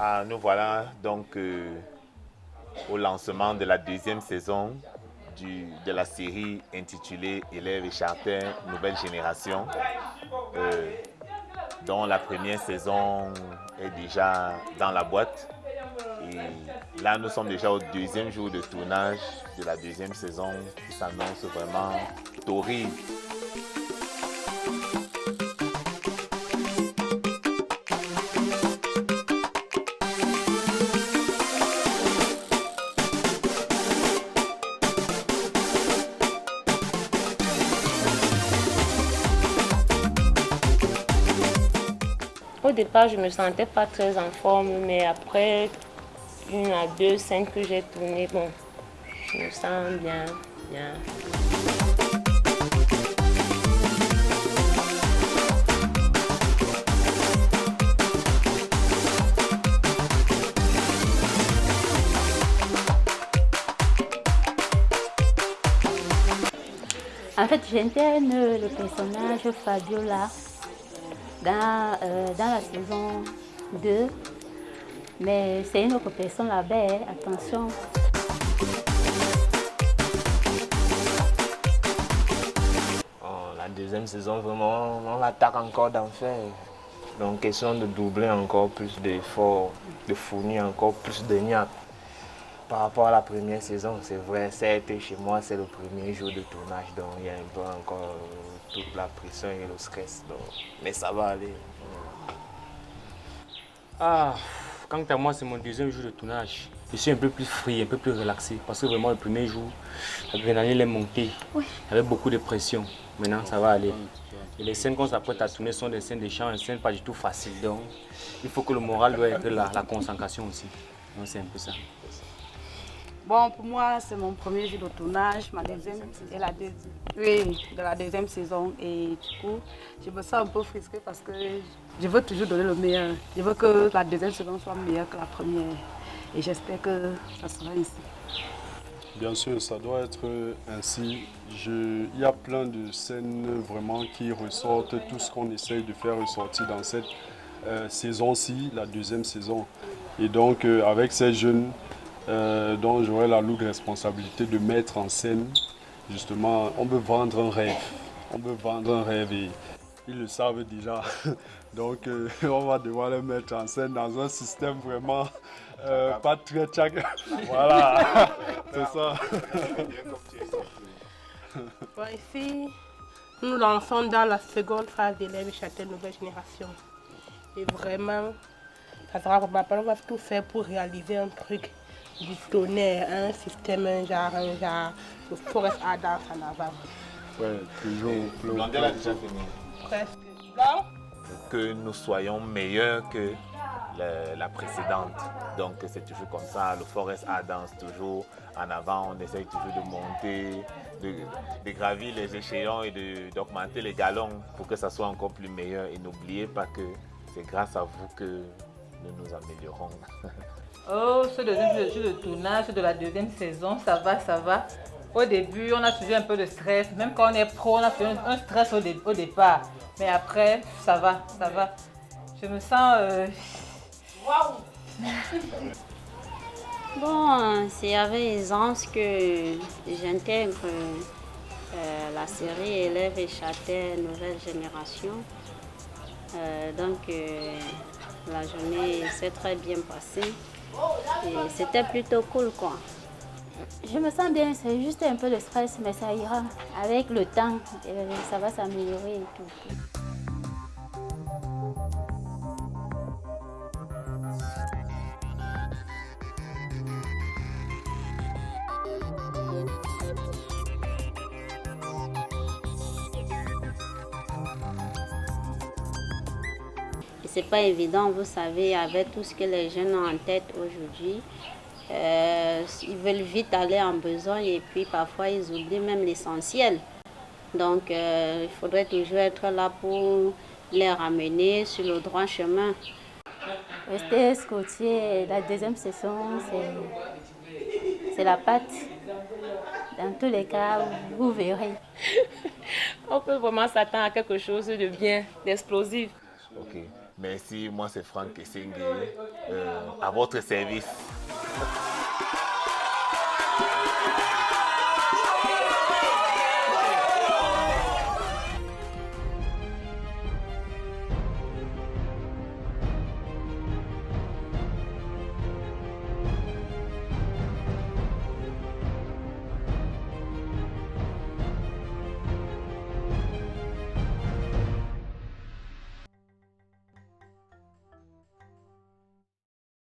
Ah, nous voilà donc au lancement de la deuxième saison de la série intitulée Élèves et Charter Nouvelle Génération, euh, dont la première saison est déjà dans la boîte. Et là, nous sommes déjà au deuxième jour de tournage de la deuxième saison qui s'annonce vraiment torride. Au départ, je ne me sentais pas très en forme, mais après une à deux scènes que j'ai tournées, bon, je me sens bien, bien. En fait, j'intègre le personnage Fabiola dans la saison 2, mais c'est une autre personne là-bas, hein, attention. La deuxième saison, vraiment, on l'attaque encore d'enfer. Donc, question de doubler encore plus d'efforts, de fournir encore plus de niaques. Par rapport à la première saison, c'est vrai, certes, chez moi, c'est le premier jour de tournage, donc il y a un peu encore toute la pression et le stress. Donc, mais ça va aller. Ah, quant à moi, c'est mon deuxième jour de tournage. Je suis un peu plus free, un peu plus relaxé, parce que vraiment, le premier jour, l'adrénaline est montée. Oui. Il y avait beaucoup de pression. Maintenant, ça va aller. Et les scènes qu'on s'apprête à tourner sont des scènes de chant, des scènes pas du tout faciles. Donc, il faut que le moral doit être là, la concentration aussi. Donc, c'est un peu ça. Bon, pour moi, c'est mon premier jour de tournage, ma deuxième et la deuxième, oui, de la deuxième saison. Et du coup, je me sens un peu frustrée parce que je veux toujours donner le meilleur. Je veux que la deuxième saison soit meilleure que la première. Et j'espère que ça sera ainsi. Bien sûr, ça doit être ainsi. Il y a plein de scènes vraiment qui ressortent tout ce qu'on essaye de faire ressortir dans cette saison-ci, la deuxième saison. Et donc, avec ces jeunes, dont j'aurai la lourde responsabilité de mettre en scène, justement, on veut vendre un rêve. On veut vendre un rêve et ils le savent déjà. Donc, on va devoir le mettre en scène dans un système vraiment pas très tchac. Voilà, c'est ça. Bon, ici, nous lançons dans la seconde phase d'élèves et Châtel Nouvelle Génération. Et vraiment, ça sera vraiment, on va tout faire pour réaliser un truc du tonnerre, un système, un genre, le Forest Adams en avant. Ouais, toujours. Blondel a déjà fini. Presque. Donc, Que nous soyons meilleurs que la précédente. Donc c'est toujours comme ça, le Forest Adams toujours en avant, on essaye toujours de monter, de gravir les échelons et d'augmenter les galons pour que ça soit encore plus meilleur. Et n'oubliez pas que c'est grâce à vous que nous nous améliorons. Oh, ce deuxième jour de tournage de la deuxième saison, ça va, ça va. Au début, on a suivi un peu de stress. Même quand on est pro, on a fait un stress au départ. Mais après, ça va, ça va. Je me sens... Waouh. Bon, c'est avec aisance que j'intègre la série Élèves et Châter Nouvelle Génération. La journée s'est très bien passée et c'était plutôt cool, quoi. Je me sens bien, c'est juste un peu de stress, mais ça ira. Avec le temps, ça va s'améliorer et tout. C'est pas évident, vous savez, avec tout ce que les jeunes ont en tête aujourd'hui. Ils veulent vite aller en besogne et puis parfois ils oublient même l'essentiel. Donc il faudrait toujours être là pour les ramener sur le droit chemin. Rester scotché, la deuxième saison, c'est la patte. Dans tous les cas, vous verrez. On peut vraiment s'attendre à quelque chose de bien, d'explosif. Ok. Merci, moi c'est Franck Essengue, à votre service.